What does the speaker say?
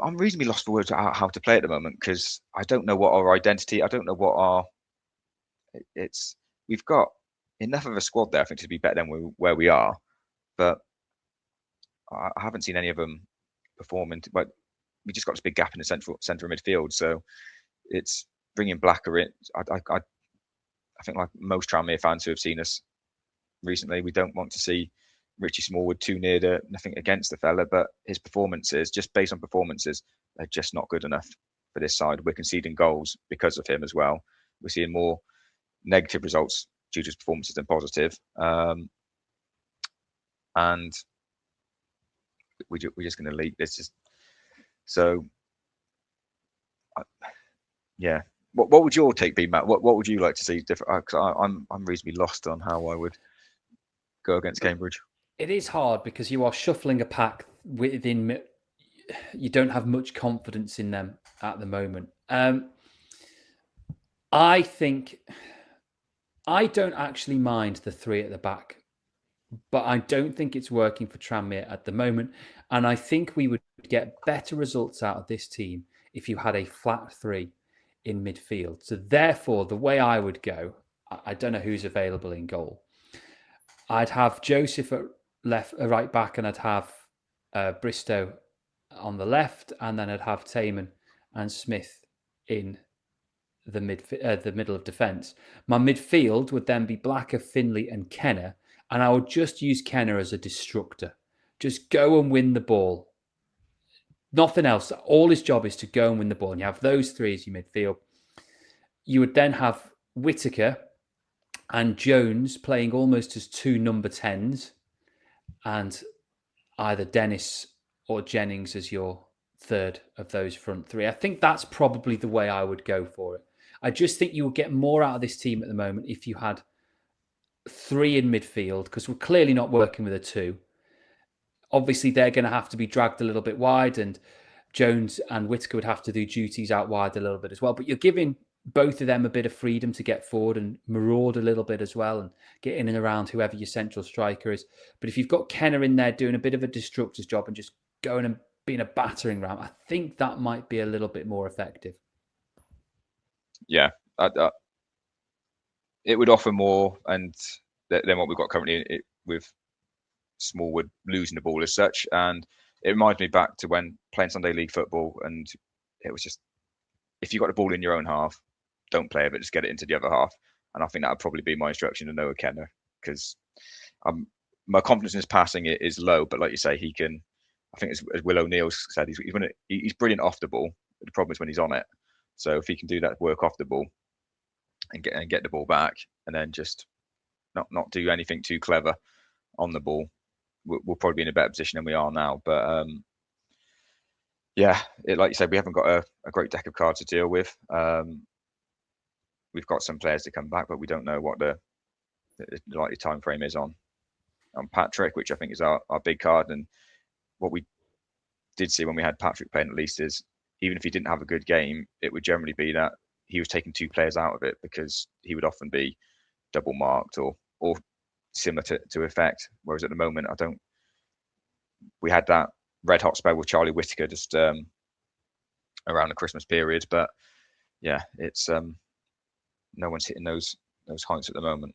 I'm reasonably lost for words how to play at the moment because I don't know what our identity. I don't know what our it's. We've got enough of a squad there, I think, to be better than where we are, but I haven't seen any of them performing. But we just got this big gap in the centre of midfield, so it's bringing Blacker in. I think like most Tranmere fans who have seen us recently, we don't want to see Richie Smallwood too near to nothing against the fella, but his performances, just based on performances, they're just not good enough for this side. We're conceding goals because of him as well. We're seeing more negative results due to his performances than positive. And we're just going to leak this. So, yeah. What would your take be, Matt? What would you like to see different? I'm reasonably lost on how I would go against Cambridge. It is hard because you are shuffling a pack within. You don't have much confidence in them at the moment. I think I don't actually mind the three at the back, but I don't think it's working for Tranmere at the moment. And I think we would get better results out of this team if you had a flat three in midfield. So therefore, the way I would go, I don't know who's available in goal. I'd have Joseph at right back, and I'd have Bristow on the left, and then I'd have Taman and Smith in the middle of defence. My midfield would then be Blacker, Finley, and Kenner, and I would just use Kenner as a destructor. Just go and win the ball. Nothing else. All his job is to go and win the ball, and you have those three as your midfield. You would then have Whittaker and Jones playing almost as two number 10s, and either Dennis or Jennings as your third of those front three. I think that's probably the way I would go for it. I just think you would get more out of this team at the moment if you had three in midfield, because we're clearly not working with a two. Obviously, they're going to have to be dragged a little bit wide, and Jones and Whittaker would have to do duties out wide a little bit as well. But you're giving both of them a bit of freedom to get forward and maraud a little bit as well and get in and around whoever your central striker is. But if you've got Kenner in there doing a bit of a destructor's job and just going and being a battering ram, I think that might be a little bit more effective. Yeah, it would offer more and than what we've got currently with Smallwood losing the ball as such. And it reminds me back to when playing Sunday League football, and it was just, if you got the ball in your own half, don't play it, but just get it into the other half. And I think that would probably be my instruction to Noah Kenner, because my confidence in his passing is low. But like you say, he can. I think as Will O'Neill said, he's brilliant off the ball. But the problem is when he's on it. So if he can do that work off the ball and get the ball back, and then just not do anything too clever on the ball, we'll probably be in a better position than we are now. But yeah, like you said, we haven't got a great deck of cards to deal with. We've got some players to come back, but we don't know what the likely time frame is on Patrick, which I think is our big card. And what we did see when we had Patrick playing, at least, is even if he didn't have a good game, it would generally be that he was taking two players out of it, because he would often be double marked or similar to effect. Whereas at the moment, we had that red hot spell with Charlie Whittaker just around the Christmas period, but yeah, it's no one's hitting those heights at the moment.